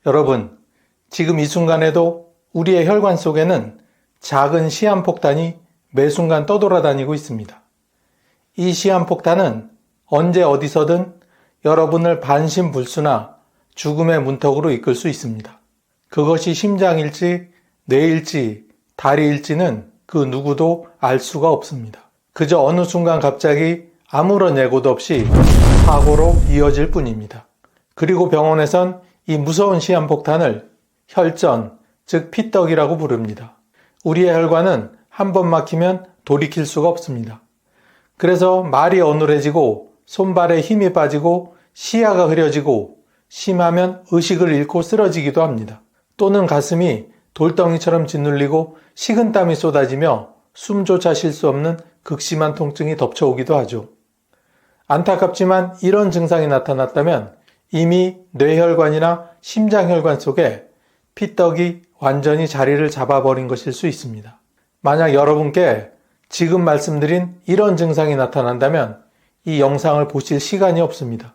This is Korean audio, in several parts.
여러분, 지금 이 순간에도 우리의 혈관 속에는 작은 시한폭탄이 매 순간 떠돌아다니고 있습니다. 이 시한폭탄은 언제 어디서든 여러분을 반신불수나 죽음의 문턱으로 이끌 수 있습니다. 그것이 심장일지, 뇌일지, 다리일지는 그 누구도 알 수가 없습니다. 그저 어느 순간 갑자기 아무런 예고도 없이 사고로 이어질 뿐입니다. 그리고 병원에선 이 무서운 시한폭탄을 혈전, 즉 피떡이라고 부릅니다. 우리의 혈관은 한 번 막히면 돌이킬 수가 없습니다. 그래서 말이 어눌해지고 손발에 힘이 빠지고 시야가 흐려지고 심하면 의식을 잃고 쓰러지기도 합니다. 또는 가슴이 돌덩이처럼 짓눌리고 식은땀이 쏟아지며 숨조차 쉴 수 없는 극심한 통증이 덮쳐오기도 하죠. 안타깝지만 이런 증상이 나타났다면 이미 뇌혈관이나 심장혈관 속에 피떡이 완전히 자리를 잡아버린 것일 수 있습니다. 만약 여러분께 지금 말씀드린 이런 증상이 나타난다면 이 영상을 보실 시간이 없습니다.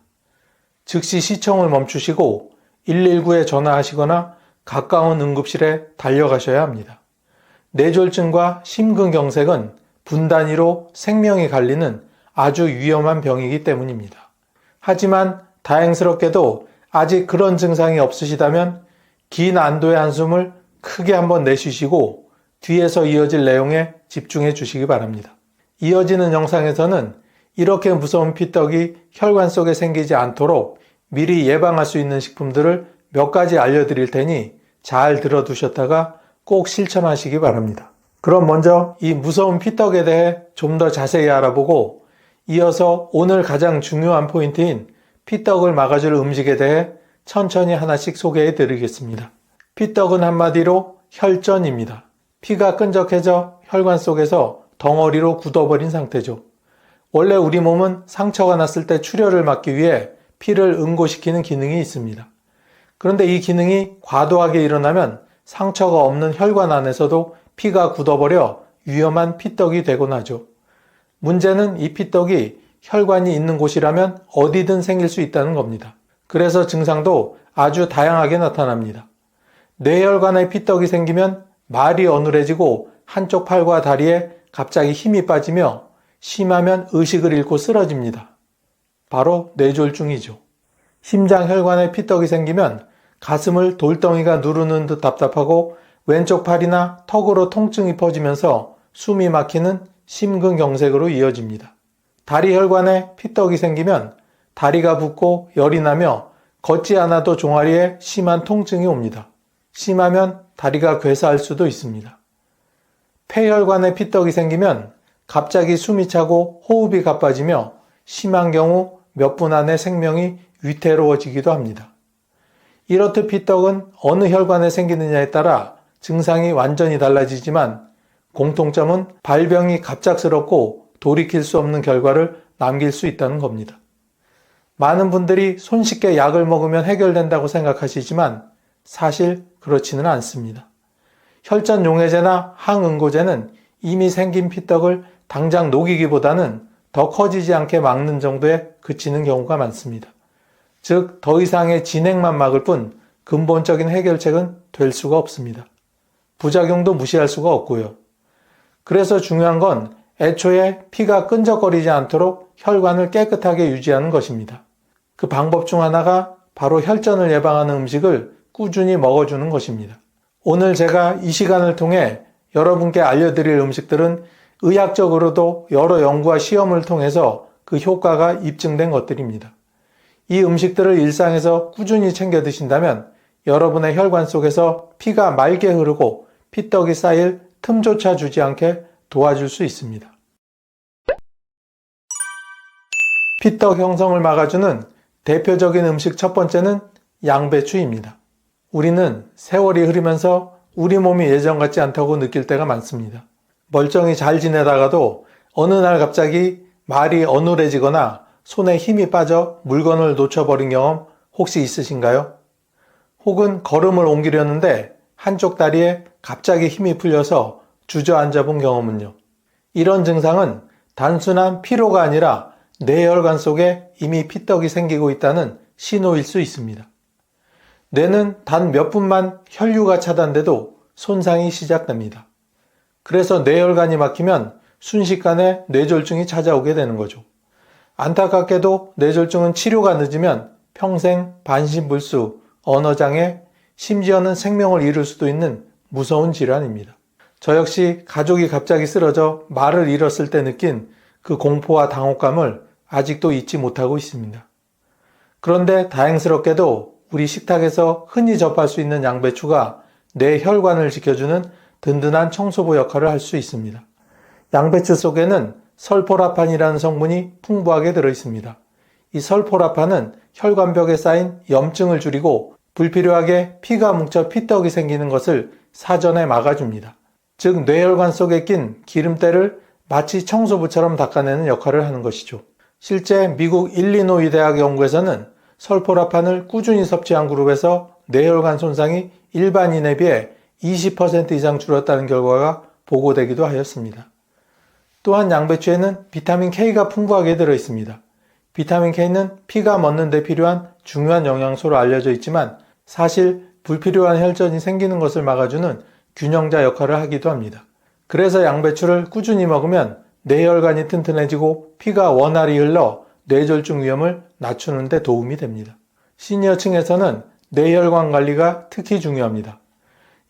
즉시 시청을 멈추시고 119에 전화하시거나 가까운 응급실에 달려가셔야 합니다. 뇌졸중과 심근경색은 분 단위로 생명이 갈리는 아주 위험한 병이기 때문입니다. 하지만 다행스럽게도 아직 그런 증상이 없으시다면 긴 안도의 한숨을 크게 한번 내쉬시고 뒤에서 이어질 내용에 집중해 주시기 바랍니다. 이어지는 영상에서는 이렇게 무서운 피떡이 혈관 속에 생기지 않도록 미리 예방할 수 있는 식품들을 몇 가지 알려드릴 테니 잘 들어두셨다가 꼭 실천하시기 바랍니다. 그럼 먼저 이 무서운 피떡에 대해 좀 더 자세히 알아보고 이어서 오늘 가장 중요한 포인트인 피떡을 막아줄 음식에 대해 천천히 하나씩 소개해 드리겠습니다. 피떡은 한마디로 혈전입니다. 피가 끈적해져 혈관 속에서 덩어리로 굳어버린 상태죠. 원래 우리 몸은 상처가 났을 때 출혈을 막기 위해 피를 응고시키는 기능이 있습니다. 그런데 이 기능이 과도하게 일어나면 상처가 없는 혈관 안에서도 피가 굳어버려 위험한 피떡이 되곤 하죠. 문제는 이 피떡이 혈관이 있는 곳이라면 어디든 생길 수 있다는 겁니다. 그래서 증상도 아주 다양하게 나타납니다. 뇌혈관에 피떡이 생기면 말이 어눌해지고 한쪽 팔과 다리에 갑자기 힘이 빠지며 심하면 의식을 잃고 쓰러집니다. 바로 뇌졸중이죠. 심장혈관에 피떡이 생기면 가슴을 돌덩이가 누르는 듯 답답하고 왼쪽 팔이나 턱으로 통증이 퍼지면서 숨이 막히는 심근경색으로 이어집니다. 다리혈관에 피떡이 생기면 다리가 붓고 열이 나며 걷지 않아도 종아리에 심한 통증이 옵니다. 심하면 다리가 괴사할 수도 있습니다. 폐혈관에 피떡이 생기면 갑자기 숨이 차고 호흡이 가빠지며 심한 경우 몇 분 안에 생명이 위태로워지기도 합니다. 이렇듯 피떡은 어느 혈관에 생기느냐에 따라 증상이 완전히 달라지지만 공통점은 발병이 갑작스럽고 돌이킬 수 없는 결과를 남길 수 있다는 겁니다. 많은 분들이 손쉽게 약을 먹으면 해결된다고 생각하시지만 사실 그렇지는 않습니다. 혈전 용해제나 항응고제는 이미 생긴 피떡을 당장 녹이기보다는 더 커지지 않게 막는 정도에 그치는 경우가 많습니다. 즉, 더 이상의 진행만 막을 뿐 근본적인 해결책은 될 수가 없습니다. 부작용도 무시할 수가 없고요. 그래서 중요한 건 애초에 피가 끈적거리지 않도록 혈관을 깨끗하게 유지하는 것입니다. 그 방법 중 하나가 바로 혈전을 예방하는 음식을 꾸준히 먹어주는 것입니다. 오늘 제가 이 시간을 통해 여러분께 알려드릴 음식들은 의학적으로도 여러 연구와 시험을 통해서 그 효과가 입증된 것들입니다. 이 음식들을 일상에서 꾸준히 챙겨 드신다면 여러분의 혈관 속에서 피가 맑게 흐르고 피떡이 쌓일 틈조차 주지 않게 도와줄 수 있습니다. 피떡 형성을 막아주는 대표적인 음식 첫 번째는 양배추입니다. 우리는 세월이 흐르면서 우리 몸이 예전 같지 않다고 느낄 때가 많습니다. 멀쩡히 잘 지내다가도 어느 날 갑자기 말이 어눌해지거나 손에 힘이 빠져 물건을 놓쳐버린 경험 혹시 있으신가요? 혹은 걸음을 옮기려는데 한쪽 다리에 갑자기 힘이 풀려서 주저앉아 본 경험은요? 이런 증상은 단순한 피로가 아니라 뇌혈관 속에 이미 피떡이 생기고 있다는 신호일 수 있습니다. 뇌는 단 몇 분만 혈류가 차단돼도 손상이 시작됩니다. 그래서 뇌혈관이 막히면 순식간에 뇌졸중이 찾아오게 되는 거죠. 안타깝게도 뇌졸중은 치료가 늦으면 평생 반신불수, 언어장애, 심지어는 생명을 잃을 수도 있는 무서운 질환입니다. 저 역시 가족이 갑자기 쓰러져 말을 잃었을 때 느낀 그 공포와 당혹감을 아직도 잊지 못하고 있습니다. 그런데 다행스럽게도 우리 식탁에서 흔히 접할 수 있는 양배추가 뇌 혈관을 지켜주는 든든한 청소부 역할을 할 수 있습니다. 양배추 속에는 설포라판이라는 성분이 풍부하게 들어있습니다. 이 설포라판은 혈관벽에 쌓인 염증을 줄이고 불필요하게 피가 뭉쳐 피떡이 생기는 것을 사전에 막아줍니다. 즉 뇌혈관 속에 낀 기름때를 마치 청소부처럼 닦아내는 역할을 하는 것이죠. 실제 미국 일리노이 대학 연구에서는 설포라판을 꾸준히 섭취한 그룹에서 뇌혈관 손상이 일반인에 비해 20% 이상 줄었다는 결과가 보고되기도 하였습니다. 또한 양배추에는 비타민 K가 풍부하게 들어있습니다. 비타민 K는 피가 멎는 데 필요한 중요한 영양소로 알려져 있지만 사실 불필요한 혈전이 생기는 것을 막아주는 균형자 역할을 하기도 합니다. 그래서 양배추를 꾸준히 먹으면 뇌혈관이 튼튼해지고 피가 원활히 흘러 뇌졸중 위험을 낮추는 데 도움이 됩니다. 시니어층에서는 뇌혈관 관리가 특히 중요합니다.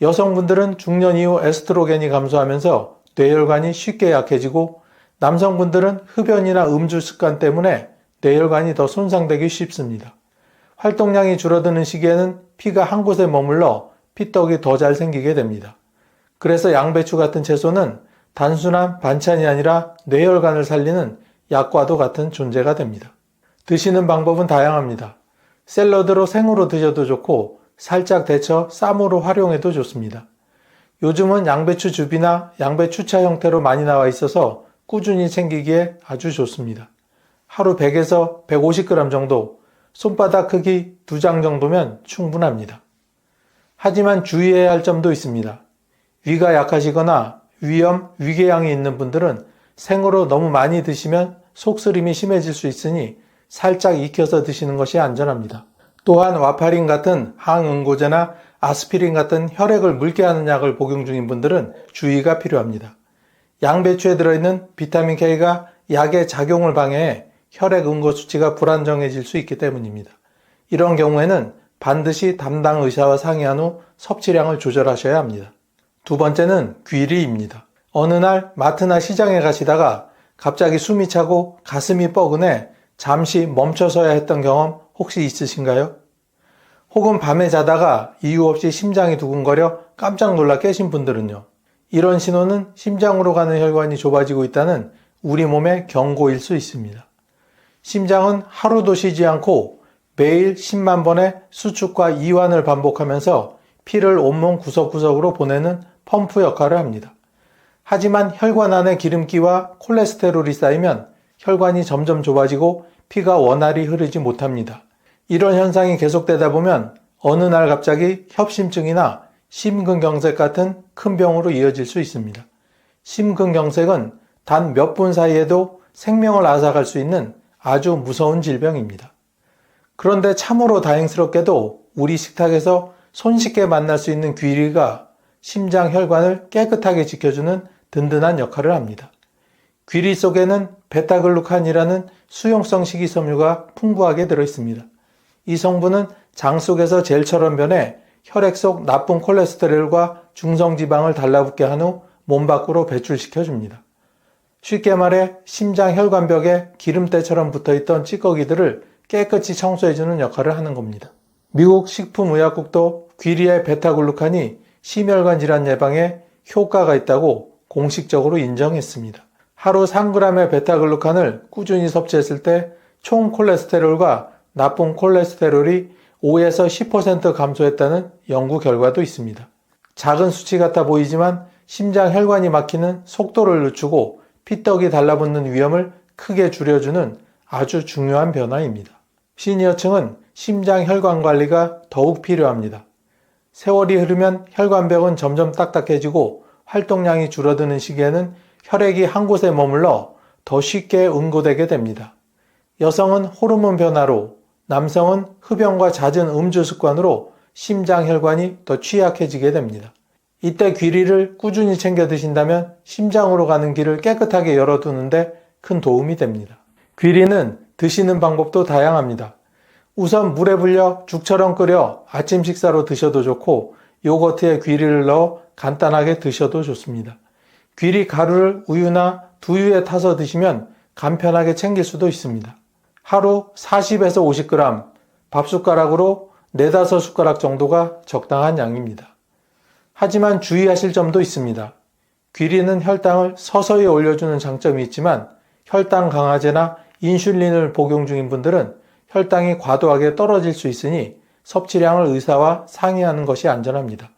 여성분들은 중년 이후 에스트로겐이 감소하면서 뇌혈관이 쉽게 약해지고 남성분들은 흡연이나 음주 습관 때문에 뇌혈관이 더 손상되기 쉽습니다. 활동량이 줄어드는 시기에는 피가 한 곳에 머물러 피떡이 더 잘 생기게 됩니다. 그래서 양배추 같은 채소는 단순한 반찬이 아니라 뇌혈관을 살리는 약과도 같은 존재가 됩니다. 드시는 방법은 다양합니다. 샐러드로 생으로 드셔도 좋고 살짝 데쳐 쌈으로 활용해도 좋습니다. 요즘은 양배추 즙이나 양배추차 형태로 많이 나와 있어서 꾸준히 챙기기에 아주 좋습니다. 하루 100에서 150g 정도, 손바닥 크기 2장 정도면 충분합니다. 하지만 주의해야 할 점도 있습니다. 위가 약하시거나 위염, 위궤양이 있는 분들은 생으로 너무 많이 드시면 속쓰림이 심해질 수 있으니 살짝 익혀서 드시는 것이 안전합니다. 또한 와파린 같은 항응고제나 아스피린 같은 혈액을 묽게 하는 약을 복용 중인 분들은 주의가 필요합니다. 양배추에 들어있는 비타민 K가 약의 작용을 방해해 혈액 응고 수치가 불안정해질 수 있기 때문입니다. 이런 경우에는 반드시 담당 의사와 상의한 후 섭취량을 조절하셔야 합니다. 두 번째는 귀리입니다. 어느 날 마트나 시장에 가시다가 갑자기 숨이 차고 가슴이 뻐근해 잠시 멈춰서야 했던 경험 혹시 있으신가요? 혹은 밤에 자다가 이유 없이 심장이 두근거려 깜짝 놀라 깨신 분들은요. 이런 신호는 심장으로 가는 혈관이 좁아지고 있다는 우리 몸의 경고일 수 있습니다. 심장은 하루도 쉬지 않고 매일 10만 번의 수축과 이완을 반복하면서 피를 온몸 구석구석으로 보내는 펌프 역할을 합니다. 하지만 혈관 안에 기름기와 콜레스테롤이 쌓이면 혈관이 점점 좁아지고 피가 원활히 흐르지 못합니다. 이런 현상이 계속되다 보면 어느 날 갑자기 협심증이나 심근경색 같은 큰 병으로 이어질 수 있습니다. 심근경색은 단 몇 분 사이에도 생명을 앗아갈 수 있는 아주 무서운 질병입니다. 그런데 참으로 다행스럽게도 우리 식탁에서 손쉽게 만날 수 있는 귀리가 심장 혈관을 깨끗하게 지켜주는 든든한 역할을 합니다. 귀리 속에는 베타글루칸이라는 수용성 식이섬유가 풍부하게 들어있습니다. 이 성분은 장 속에서 젤처럼 변해 혈액 속 나쁜 콜레스테롤과 중성지방을 달라붙게 한 후 몸 밖으로 배출시켜줍니다. 쉽게 말해 심장 혈관벽에 기름때처럼 붙어있던 찌꺼기들을 깨끗이 청소해주는 역할을 하는 겁니다. 미국 식품의약국도 귀리의 베타글루칸이 심혈관 질환 예방에 효과가 있다고 공식적으로 인정했습니다. 하루 3g의 베타글루칸을 꾸준히 섭취했을 때 총 콜레스테롤과 나쁜 콜레스테롤이 5에서 10% 감소했다는 연구 결과도 있습니다. 작은 수치 같아 보이지만 심장 혈관이 막히는 속도를 늦추고 피떡이 달라붙는 위험을 크게 줄여주는 아주 중요한 변화입니다. 시니어층은 심장 혈관 관리가 더욱 필요합니다. 세월이 흐르면 혈관벽은 점점 딱딱해지고 활동량이 줄어드는 시기에는 혈액이 한 곳에 머물러 더 쉽게 응고되게 됩니다. 여성은 호르몬 변화로, 남성은 흡연과 잦은 음주 습관으로 심장 혈관이 더 취약해지게 됩니다. 이때 귀리를 꾸준히 챙겨 드신다면 심장으로 가는 길을 깨끗하게 열어두는데 큰 도움이 됩니다. 귀리는 드시는 방법도 다양합니다. 우선 물에 불려 죽처럼 끓여 아침 식사로 드셔도 좋고 요거트에 귀리를 넣어 간단하게 드셔도 좋습니다. 귀리 가루를 우유나 두유에 타서 드시면 간편하게 챙길 수도 있습니다. 하루 40에서 50g, 밥숟가락으로 4-5숟가락 정도가 적당한 양입니다. 하지만 주의하실 점도 있습니다. 귀리는 혈당을 서서히 올려주는 장점이 있지만 혈당 강화제나 인슐린을 복용 중인 분들은 혈당이 과도하게 떨어질 수 있으니 섭취량을 의사와 상의하는 것이 안전합니다.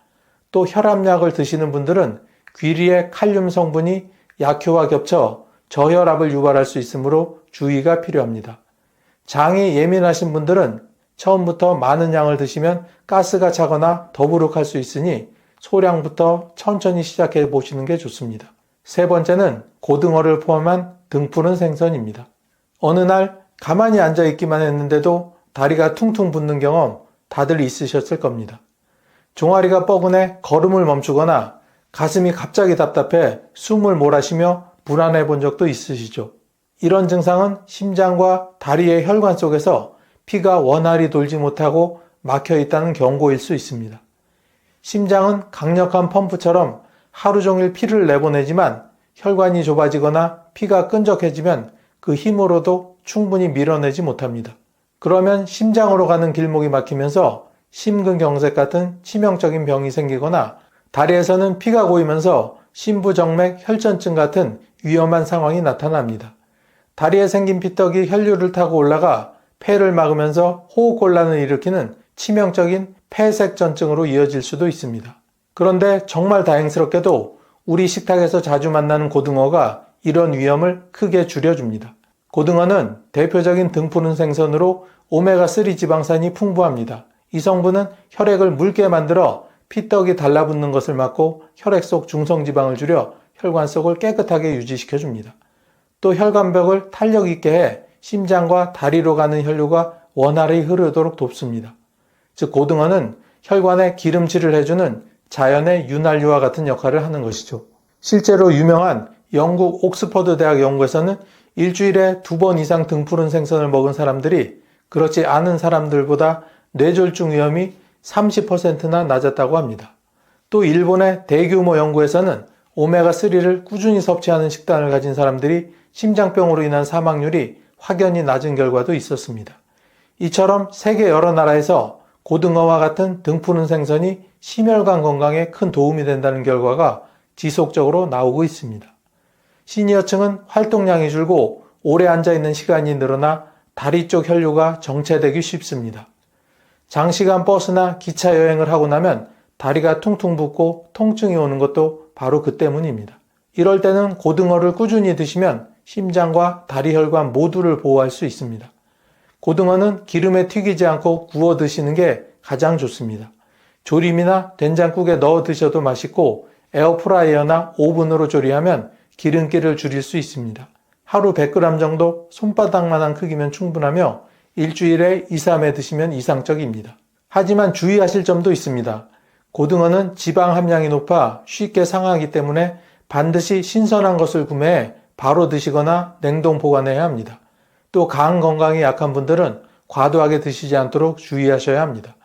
또 혈압약을 드시는 분들은 귀리의 칼륨 성분이 약효와 겹쳐 저혈압을 유발할 수 있으므로 주의가 필요합니다. 장이 예민하신 분들은 처음부터 많은 양을 드시면 가스가 차거나 더부룩할 수 있으니 소량부터 천천히 시작해 보시는 게 좋습니다. 세 번째는 고등어를 포함한 등푸른 생선입니다. 어느 날 가만히 앉아 있기만 했는데도 다리가 퉁퉁 붓는 경험 다들 있으셨을 겁니다. 종아리가 뻐근해 걸음을 멈추거나 가슴이 갑자기 답답해 숨을 몰아쉬며 불안해 본 적도 있으시죠? 이런 증상은 심장과 다리의 혈관 속에서 피가 원활히 돌지 못하고 막혀 있다는 경고일 수 있습니다. 심장은 강력한 펌프처럼 하루 종일 피를 내보내지만 혈관이 좁아지거나 피가 끈적해지면 그 힘으로도 충분히 밀어내지 못합니다. 그러면 심장으로 가는 길목이 막히면서 심근경색 같은 치명적인 병이 생기거나 다리에서는 피가 고이면서 심부정맥 혈전증 같은 위험한 상황이 나타납니다. 다리에 생긴 피떡이 혈류를 타고 올라가 폐를 막으면서 호흡곤란을 일으키는 치명적인 폐색전증으로 이어질 수도 있습니다. 그런데 정말 다행스럽게도 우리 식탁에서 자주 만나는 고등어가 이런 위험을 크게 줄여줍니다. 고등어는 대표적인 등푸른 생선으로 오메가3 지방산이 풍부합니다. 이 성분은 혈액을 묽게 만들어 피떡이 달라붙는 것을 막고 혈액 속 중성지방을 줄여 혈관 속을 깨끗하게 유지시켜줍니다. 또 혈관벽을 탄력 있게 해 심장과 다리로 가는 혈류가 원활히 흐르도록 돕습니다. 즉 고등어는 혈관에 기름칠을 해주는 자연의 윤활유와 같은 역할을 하는 것이죠. 실제로 유명한 영국 옥스퍼드 대학 연구에서는 일주일에 2번 이상 등푸른 생선을 먹은 사람들이 그렇지 않은 사람들보다 뇌졸중 위험이 30%나 낮았다고 합니다. 또 일본의 대규모 연구에서는 오메가3를 꾸준히 섭취하는 식단을 가진 사람들이 심장병으로 인한 사망률이 확연히 낮은 결과도 있었습니다. 이처럼 세계 여러 나라에서 고등어와 같은 등푸른 생선이 심혈관 건강에 큰 도움이 된다는 결과가 지속적으로 나오고 있습니다. 시니어층은 활동량이 줄고 오래 앉아있는 시간이 늘어나 다리 쪽 혈류가 정체되기 쉽습니다. 장시간 버스나 기차 여행을 하고 나면 다리가 퉁퉁 붓고 통증이 오는 것도 바로 그 때문입니다. 이럴 때는 고등어를 꾸준히 드시면 심장과 다리 혈관 모두를 보호할 수 있습니다. 고등어는 기름에 튀기지 않고 구워 드시는 게 가장 좋습니다. 조림이나 된장국에 넣어 드셔도 맛있고 에어프라이어나 오븐으로 조리하면 기름기를 줄일 수 있습니다. 하루 100g 정도 손바닥만한 크기면 충분하며 일주일에 2-3회 드시면 이상적입니다. 하지만 주의하실 점도 있습니다. 고등어는 지방 함량이 높아 쉽게 상하기 때문에 반드시 신선한 것을 구매해 바로 드시거나 냉동 보관해야 합니다. 또 간 건강이 약한 분들은 과도하게 드시지 않도록 주의하셔야 합니다.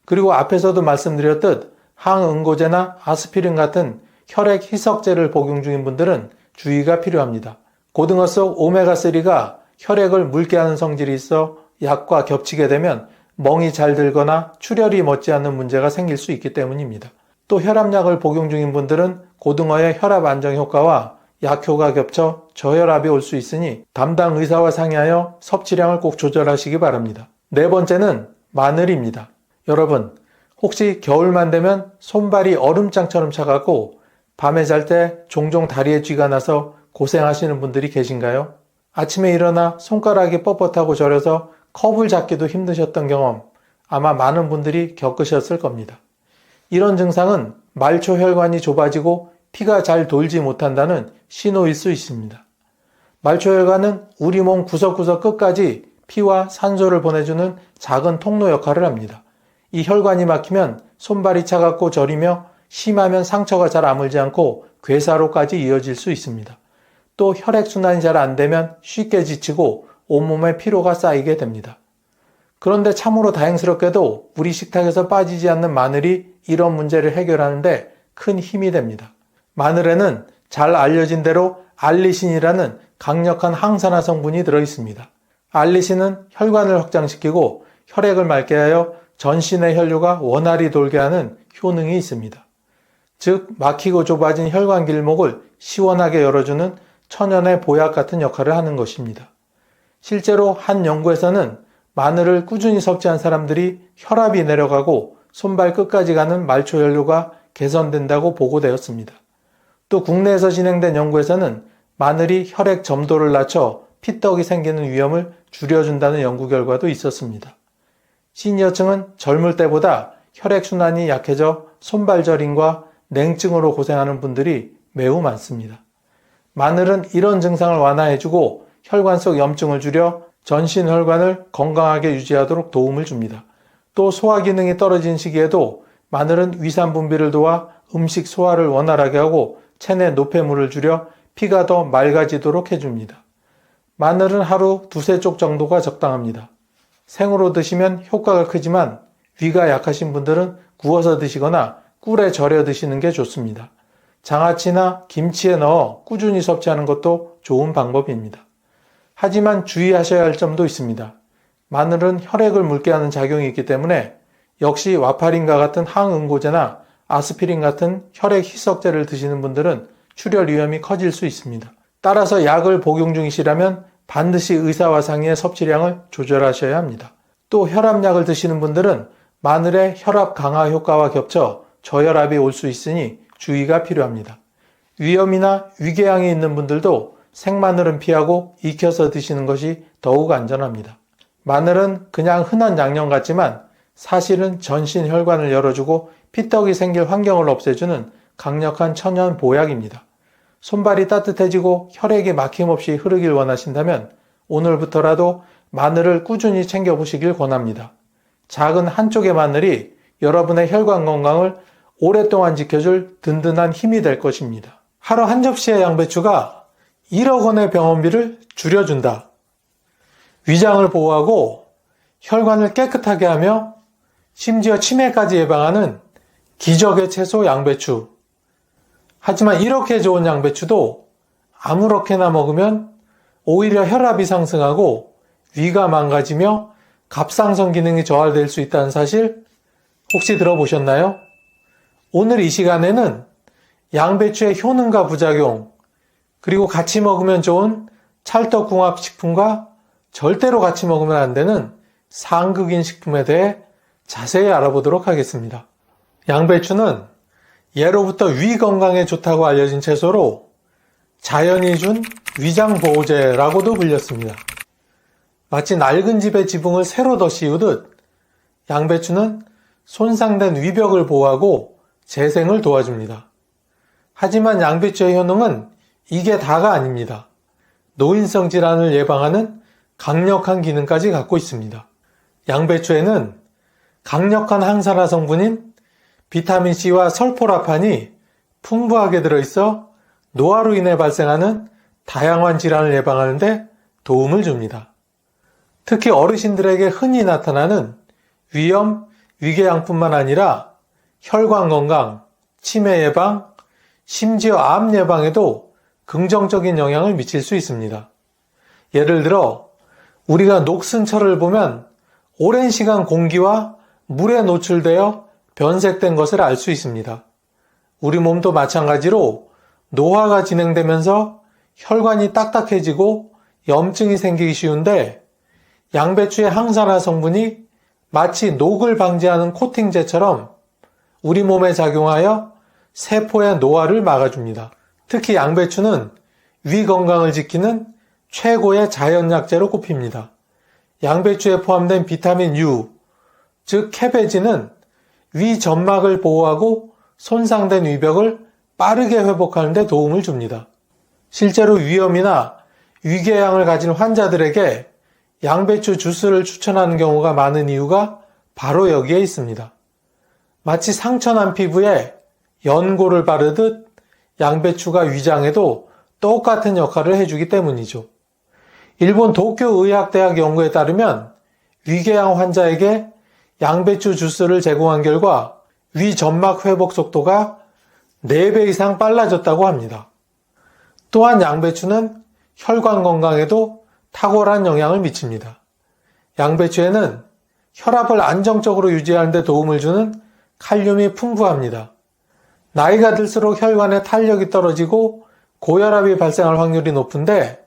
그리고 앞에서도 말씀드렸듯 항응고제나 아스피린 같은 혈액 희석제를 복용 중인 분들은 주의가 필요합니다. 고등어 속 오메가3가 혈액을 묽게 하는 성질이 있어 약과 겹치게 되면 멍이 잘 들거나 출혈이 멎지 않는 문제가 생길 수 있기 때문입니다. 또 혈압약을 복용 중인 분들은 고등어의 혈압 안정 효과와 약효가 겹쳐 저혈압이 올 수 있으니 담당 의사와 상의하여 섭취량을 꼭 조절하시기 바랍니다. 네 번째는 마늘입니다. 여러분, 혹시 겨울만 되면 손발이 얼음장처럼 차갑고 밤에 잘 때 종종 다리에 쥐가 나서 고생하시는 분들이 계신가요? 아침에 일어나 손가락이 뻣뻣하고 저려서 컵을 잡기도 힘드셨던 경험 아마 많은 분들이 겪으셨을 겁니다. 이런 증상은 말초 혈관이 좁아지고 피가 잘 돌지 못한다는 신호일 수 있습니다. 말초 혈관은 우리 몸 구석구석 끝까지 피와 산소를 보내주는 작은 통로 역할을 합니다. 이 혈관이 막히면 손발이 차갑고 저리며 심하면 상처가 잘 아물지 않고 괴사로까지 이어질 수 있습니다. 또 혈액순환이 잘 안 되면 쉽게 지치고 온몸에 피로가 쌓이게 됩니다. 그런데 참으로 다행스럽게도 우리 식탁에서 빠지지 않는 마늘이 이런 문제를 해결하는데 큰 힘이 됩니다. 마늘에는 잘 알려진 대로 알리신이라는 강력한 항산화 성분이 들어있습니다. 알리신은 혈관을 확장시키고 혈액을 맑게 하여 전신의 혈류가 원활히 돌게 하는 효능이 있습니다. 즉 막히고 좁아진 혈관 길목을 시원하게 열어주는 천연의 보약 같은 역할을 하는 것입니다. 실제로 한 연구에서는 마늘을 꾸준히 섭취한 사람들이 혈압이 내려가고 손발 끝까지 가는 말초 혈류가 개선된다고 보고되었습니다. 또 국내에서 진행된 연구에서는 마늘이 혈액 점도를 낮춰 피떡이 생기는 위험을 줄여준다는 연구 결과도 있었습니다. 시니어층은 젊을 때보다 혈액순환이 약해져 손발 저림과 냉증으로 고생하는 분들이 매우 많습니다. 마늘은 이런 증상을 완화해주고 혈관 속 염증을 줄여 전신 혈관을 건강하게 유지하도록 도움을 줍니다. 또 소화 기능이 떨어진 시기에도 마늘은 위산 분비를 도와 음식 소화를 원활하게 하고 체내 노폐물을 줄여 피가 더 맑아지도록 해줍니다. 마늘은 하루 두세 쪽 정도가 적당합니다. 생으로 드시면 효과가 크지만 위가 약하신 분들은 구워서 드시거나 꿀에 절여 드시는 게 좋습니다. 장아찌나 김치에 넣어 꾸준히 섭취하는 것도 좋은 방법입니다. 하지만 주의하셔야 할 점도 있습니다. 마늘은 혈액을 묽게 하는 작용이 있기 때문에 역시 와파린과 같은 항응고제나 아스피린 같은 혈액 희석제를 드시는 분들은 출혈 위험이 커질 수 있습니다. 따라서 약을 복용 중이시라면 반드시 의사와 상의해 섭취량을 조절하셔야 합니다. 또 혈압약을 드시는 분들은 마늘의 혈압 강화 효과와 겹쳐 저혈압이 올 수 있으니 주의가 필요합니다. 위염이나 위궤양이 있는 분들도 생마늘은 피하고 익혀서 드시는 것이 더욱 안전합니다. 마늘은 그냥 흔한 양념 같지만 사실은 전신 혈관을 열어주고 피떡이 생길 환경을 없애주는 강력한 천연 보약입니다. 손발이 따뜻해지고 혈액이 막힘없이 흐르길 원하신다면 오늘부터라도 마늘을 꾸준히 챙겨보시길 권합니다. 작은 한쪽의 마늘이 여러분의 혈관 건강을 오랫동안 지켜줄 든든한 힘이 될 것입니다. 하루 한 접시의 양배추가 1억 원의 병원비를 줄여준다. 위장을 보호하고 혈관을 깨끗하게 하며 심지어 치매까지 예방하는 기적의 채소 양배추. 하지만 이렇게 좋은 양배추도 아무렇게나 먹으면 오히려 혈압이 상승하고 위가 망가지며 갑상선 기능이 저하될 수 있다는 사실 혹시 들어보셨나요? 오늘 이 시간에는 양배추의 효능과 부작용, 그리고 같이 먹으면 좋은 찰떡궁합 식품과 절대로 같이 먹으면 안 되는 상극인 식품에 대해 자세히 알아보도록 하겠습니다. 양배추는 예로부터 위 건강에 좋다고 알려진 채소로 자연이 준 위장보호제라고도 불렸습니다. 마치 낡은 집의 지붕을 새로 더 씌우듯 양배추는 손상된 위벽을 보호하고 재생을 도와줍니다. 하지만 양배추의 효능은 이게 다가 아닙니다. 노인성 질환을 예방하는 강력한 기능까지 갖고 있습니다. 양배추에는 강력한 항산화 성분인 비타민C와 설포라판이 풍부하게 들어있어 노화로 인해 발생하는 다양한 질환을 예방하는 데 도움을 줍니다. 특히 어르신들에게 흔히 나타나는 위염, 위궤양뿐만 아니라 혈관 건강, 치매 예방, 심지어 암 예방에도 긍정적인 영향을 미칠 수 있습니다. 예를 들어 우리가 녹슨 철을 보면 오랜 시간 공기와 물에 노출되어 변색된 것을 알 수 있습니다. 우리 몸도 마찬가지로 노화가 진행되면서 혈관이 딱딱해지고 염증이 생기기 쉬운데 양배추의 항산화 성분이 마치 녹을 방지하는 코팅제처럼 우리 몸에 작용하여 세포의 노화를 막아줍니다. 특히 양배추는 위 건강을 지키는 최고의 자연약재로 꼽힙니다. 양배추에 포함된 비타민 U, 즉 캐베진은 위 점막을 보호하고 손상된 위벽을 빠르게 회복하는 데 도움을 줍니다. 실제로 위염이나 위궤양을 가진 환자들에게 양배추 주스를 추천하는 경우가 많은 이유가 바로 여기에 있습니다. 마치 상처난 피부에 연고를 바르듯 양배추가 위장에도 똑같은 역할을 해주기 때문이죠. 일본 도쿄의학대학 연구에 따르면 위궤양 환자에게 양배추 주스를 제공한 결과 위 점막 회복 속도가 4배 이상 빨라졌다고 합니다. 또한 양배추는 혈관 건강에도 탁월한 영향을 미칩니다. 양배추에는 혈압을 안정적으로 유지하는 데 도움을 주는 칼륨이 풍부합니다. 나이가 들수록 혈관의 탄력이 떨어지고 고혈압이 발생할 확률이 높은데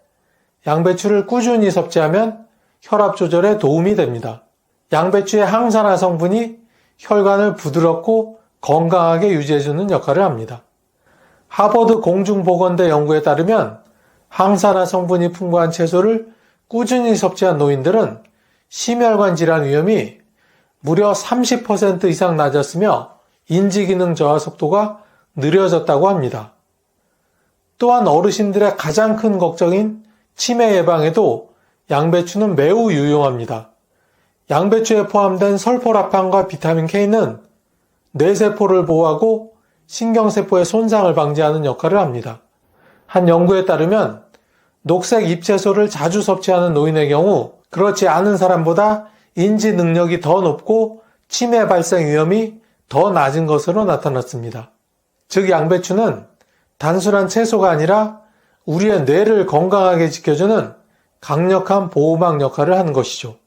양배추를 꾸준히 섭취하면 혈압 조절에 도움이 됩니다. 양배추의 항산화 성분이 혈관을 부드럽고 건강하게 유지해주는 역할을 합니다. 하버드 공중보건대 연구에 따르면 항산화 성분이 풍부한 채소를 꾸준히 섭취한 노인들은 심혈관 질환 위험이 무려 30% 이상 낮았으며 인지기능 저하 속도가 느려졌다고 합니다. 또한 어르신들의 가장 큰 걱정인 치매 예방에도 양배추는 매우 유용합니다. 양배추에 포함된 설포라판과 비타민 K는 뇌세포를 보호하고 신경세포의 손상을 방지하는 역할을 합니다. 한 연구에 따르면 녹색 잎채소를 자주 섭취하는 노인의 경우 그렇지 않은 사람보다 인지 능력이 더 높고 치매 발생 위험이 더 낮은 것으로 나타났습니다. 즉 양배추는 단순한 채소가 아니라 우리의 뇌를 건강하게 지켜주는 강력한 보호막 역할을 하는 것이죠.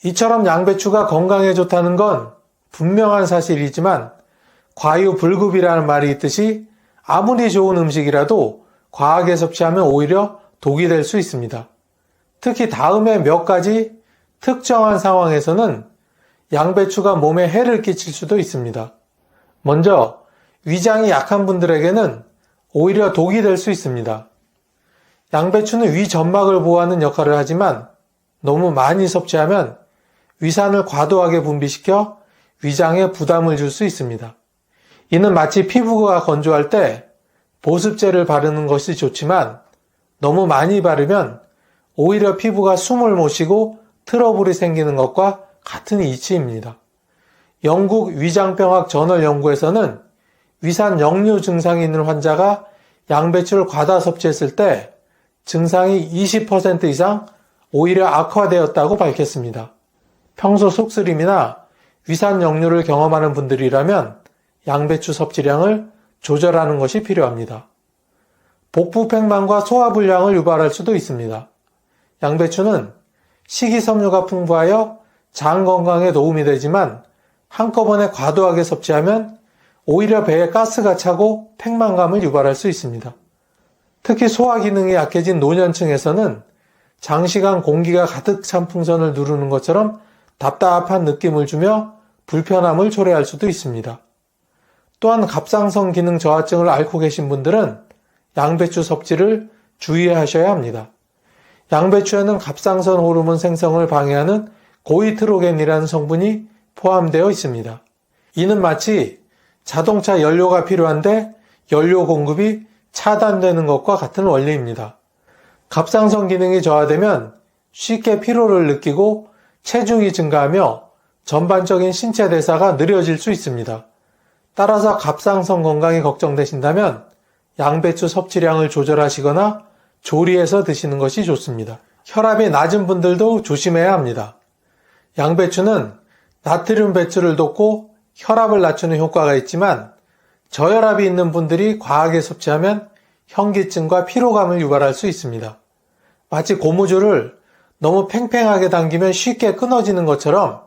이처럼 양배추가 건강에 좋다는 건 분명한 사실이지만 과유불급이라는 말이 있듯이 아무리 좋은 음식이라도 과하게 섭취하면 오히려 독이 될 수 있습니다. 특히 다음에 몇 가지 특정한 상황에서는 양배추가 몸에 해를 끼칠 수도 있습니다. 먼저 위장이 약한 분들에게는 오히려 독이 될 수 있습니다. 양배추는 위 점막을 보호하는 역할을 하지만 너무 많이 섭취하면 위산을 과도하게 분비시켜 위장에 부담을 줄 수 있습니다. 이는 마치 피부가 건조할 때 보습제를 바르는 것이 좋지만 너무 많이 바르면 오히려 피부가 숨을 못 쉬고 트러블이 생기는 것과 같은 이치입니다. 영국 위장병학 저널 연구에서는 위산 역류 증상이 있는 환자가 양배추를 과다 섭취했을 때 증상이 20% 이상 오히려 악화되었다고 밝혔습니다. 평소 속쓰림이나 위산 역류를 경험하는 분들이라면 양배추 섭취량을 조절하는 것이 필요합니다. 복부팽만과 소화불량을 유발할 수도 있습니다. 양배추는 식이섬유가 풍부하여 장 건강에 도움이 되지만 한꺼번에 과도하게 섭취하면 오히려 배에 가스가 차고 팽만감을 유발할 수 있습니다. 특히 소화 기능이 약해진 노년층에서는 장시간 공기가 가득 찬 풍선을 누르는 것처럼 답답한 느낌을 주며 불편함을 초래할 수도 있습니다. 또한 갑상선 기능 저하증을 앓고 계신 분들은 양배추 섭취를 주의하셔야 합니다. 양배추에는 갑상선 호르몬 생성을 방해하는 고이트로겐이라는 성분이 포함되어 있습니다. 이는 마치 자동차 연료가 필요한데 연료 공급이 차단되는 것과 같은 원리입니다. 갑상선 기능이 저하되면 쉽게 피로를 느끼고 체중이 증가하며 전반적인 신체 대사가 느려질 수 있습니다. 따라서 갑상선 건강이 걱정되신다면 양배추 섭취량을 조절하시거나 조리해서 드시는 것이 좋습니다. 혈압이 낮은 분들도 조심해야 합니다. 양배추는 나트륨 배출을 돕고 혈압을 낮추는 효과가 있지만 저혈압이 있는 분들이 과하게 섭취하면 현기증과 피로감을 유발할 수 있습니다. 마치 고무줄을 너무 팽팽하게 당기면 쉽게 끊어지는 것처럼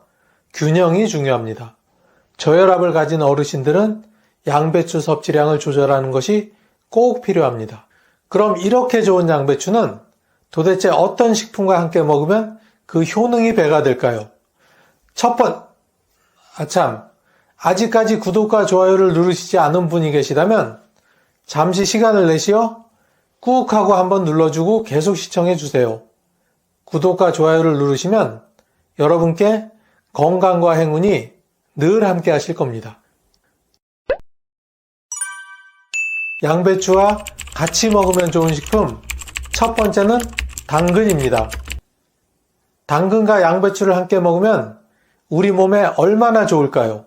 균형이 중요합니다. 저혈압을 가진 어르신들은 양배추 섭취량을 조절하는 것이 꼭 필요합니다. 그럼 이렇게 좋은 양배추는 도대체 어떤 식품과 함께 먹으면 그 효능이 배가 될까요? 아직까지 구독과 좋아요를 누르시지 않은 분이 계시다면 잠시 시간을 내시어 꾹 하고 한번 눌러주고 계속 시청해 주세요. 구독과 좋아요를 누르시면 여러분께 건강과 행운이 늘 함께 하실 겁니다. 양배추와 같이 먹으면 좋은 식품 첫 번째는 당근입니다. 당근과 양배추를 함께 먹으면 우리 몸에 얼마나 좋을까요?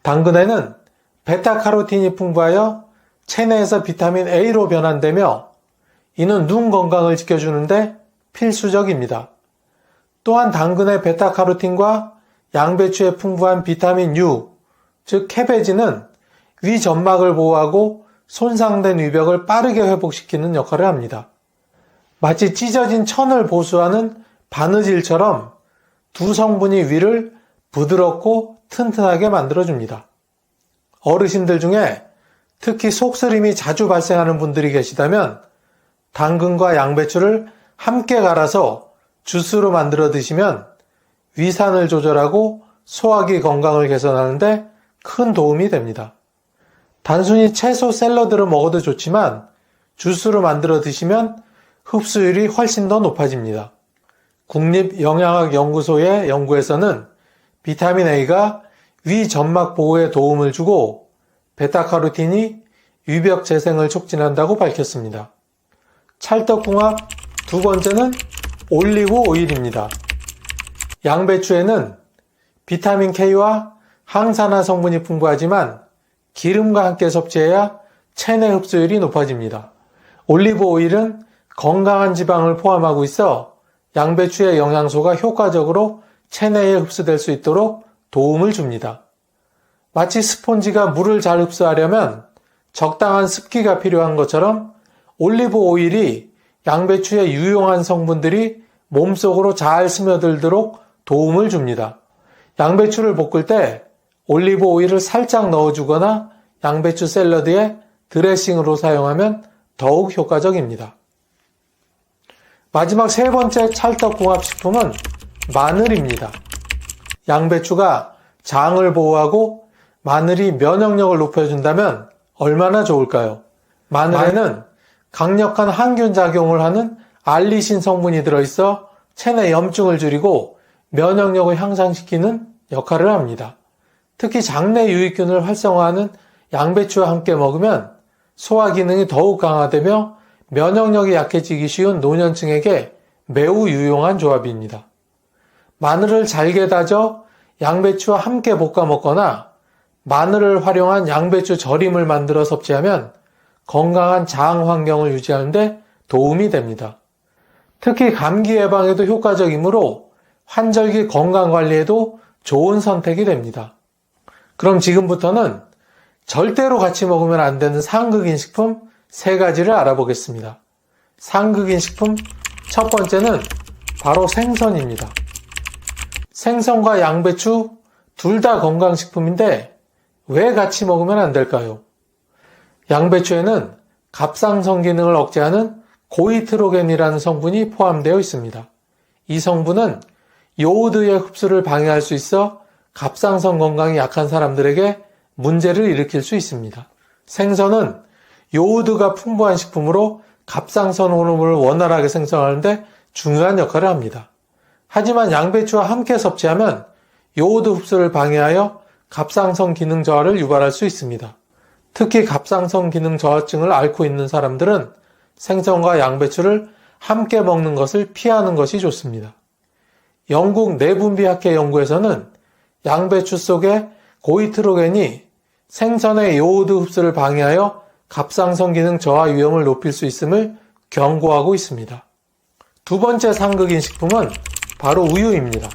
당근에는 베타카로틴이 풍부하여 체내에서 비타민 A로 변환되며 이는 눈 건강을 지켜주는데 필수적입니다. 또한 당근의 베타카로틴과 양배추에 풍부한 비타민 U, 즉 캐베진은 위 점막을 보호하고 손상된 위벽을 빠르게 회복시키는 역할을 합니다. 마치 찢어진 천을 보수하는 바느질처럼 두 성분이 위를 부드럽고 튼튼하게 만들어줍니다. 어르신들 중에 특히 속쓰림이 자주 발생하는 분들이 계시다면 당근과 양배추를 함께 갈아서 주스로 만들어 드시면 위산을 조절하고 소화기 건강을 개선하는 데 큰 도움이 됩니다. 단순히 채소 샐러드로 먹어도 좋지만 주스로 만들어 드시면 흡수율이 훨씬 더 높아집니다. 국립영양학연구소의 연구에서는 비타민 A가 위 점막 보호에 도움을 주고 베타카로틴이 위벽 재생을 촉진한다고 밝혔습니다. 찰떡궁합 두 번째는 올리브 오일입니다. 양배추에는 비타민 K와 항산화 성분이 풍부하지만 기름과 함께 섭취해야 체내 흡수율이 높아집니다. 올리브 오일은 건강한 지방을 포함하고 있어 양배추의 영양소가 효과적으로 체내에 흡수될 수 있도록 도움을 줍니다. 마치 스폰지가 물을 잘 흡수하려면 적당한 습기가 필요한 것처럼 올리브 오일이 양배추의 유용한 성분들이 몸속으로 잘 스며들도록 도움을 줍니다. 양배추를 볶을 때 올리브 오일을 살짝 넣어주거나 양배추 샐러드에 드레싱으로 사용하면 더욱 효과적입니다. 마지막 세 번째 찰떡궁합식품은 마늘입니다. 양배추가 장을 보호하고 마늘이 면역력을 높여준다면 얼마나 좋을까요? 마늘에는 강력한 항균 작용을 하는 알리신 성분이 들어있어 체내 염증을 줄이고 면역력을 향상시키는 역할을 합니다. 특히 장내 유익균을 활성화하는 양배추와 함께 먹으면 소화 기능이 더욱 강화되며 면역력이 약해지기 쉬운 노년층에게 매우 유용한 조합입니다. 마늘을 잘게 다져 양배추와 함께 볶아 먹거나 마늘을 활용한 양배추 절임을 만들어 섭취하면 건강한 장 환경을 유지하는 데 도움이 됩니다. 특히 감기 예방에도 효과적이므로 환절기 건강 관리에도 좋은 선택이 됩니다. 그럼 지금부터는 절대로 같이 먹으면 안 되는 상극인 식품 3가지를 알아보겠습니다. 상극인 식품 첫 번째는 바로 생선입니다. 생선과 양배추 둘 다 건강식품인데 왜 같이 먹으면 안 될까요? 양배추에는 갑상선 기능을 억제하는 고이트로겐이라는 성분이 포함되어 있습니다. 이 성분은 요오드의 흡수를 방해할 수 있어 갑상선 건강이 약한 사람들에게 문제를 일으킬 수 있습니다. 생선은 요오드가 풍부한 식품으로 갑상선 호르몬을 원활하게 생성하는데 중요한 역할을 합니다. 하지만 양배추와 함께 섭취하면 요오드 흡수를 방해하여 갑상선 기능 저하를 유발할 수 있습니다. 특히 갑상선 기능 저하증을 앓고 있는 사람들은 생선과 양배추를 함께 먹는 것을 피하는 것이 좋습니다. 영국 내분비학회 연구에서는 양배추 속의 고이트로겐이 생선의 요오드 흡수를 방해하여 갑상선 기능 저하 위험을 높일 수 있음을 경고하고 있습니다. 두 번째 상극인 식품은 바로 우유입니다.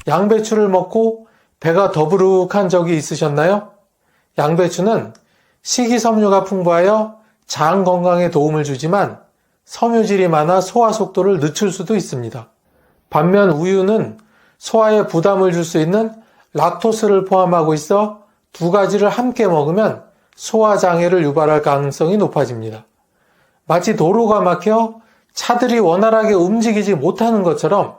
양배추를 먹고 배가 더부룩한 적이 있으셨나요? 양배추는 식이섬유가 풍부하여 장 건강에 도움을 주지만 섬유질이 많아 소화 속도를 늦출 수도 있습니다. 반면 우유는 소화에 부담을 줄 수 있는 락토스를 포함하고 있어 두 가지를 함께 먹으면 소화 장애를 유발할 가능성이 높아집니다. 마치 도로가 막혀 차들이 원활하게 움직이지 못하는 것처럼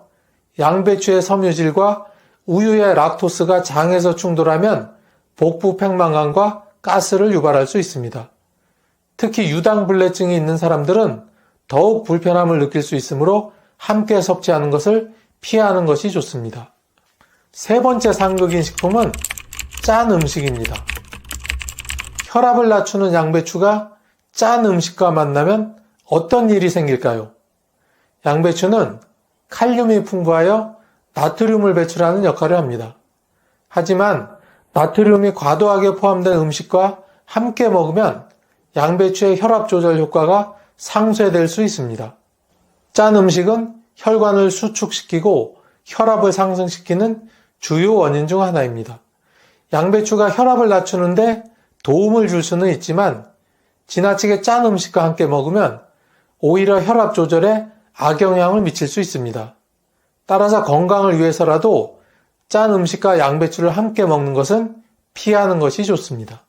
양배추의 섬유질과 우유의 락토스가 장에서 충돌하면 복부 팽만감과 가스를 유발할 수 있습니다. 특히 유당불내증이 있는 사람들은 더욱 불편함을 느낄 수 있으므로 함께 섭취하는 것을 피하는 것이 좋습니다. 세 번째 상극인 식품은 짠 음식입니다. 혈압을 낮추는 양배추가 짠 음식과 만나면 어떤 일이 생길까요? 양배추는 칼륨이 풍부하여 나트륨을 배출하는 역할을 합니다. 하지만 나트륨이 과도하게 포함된 음식과 함께 먹으면 양배추의 혈압 조절 효과가 상쇄될 수 있습니다. 짠 음식은 혈관을 수축시키고 혈압을 상승시키는 주요 원인 중 하나입니다. 양배추가 혈압을 낮추는데 도움을 줄 수는 있지만 지나치게 짠 음식과 함께 먹으면 오히려 혈압 조절에 악영향을 미칠 수 있습니다. 따라서 건강을 위해서라도 짠 음식과 양배추를 함께 먹는 것은 피하는 것이 좋습니다.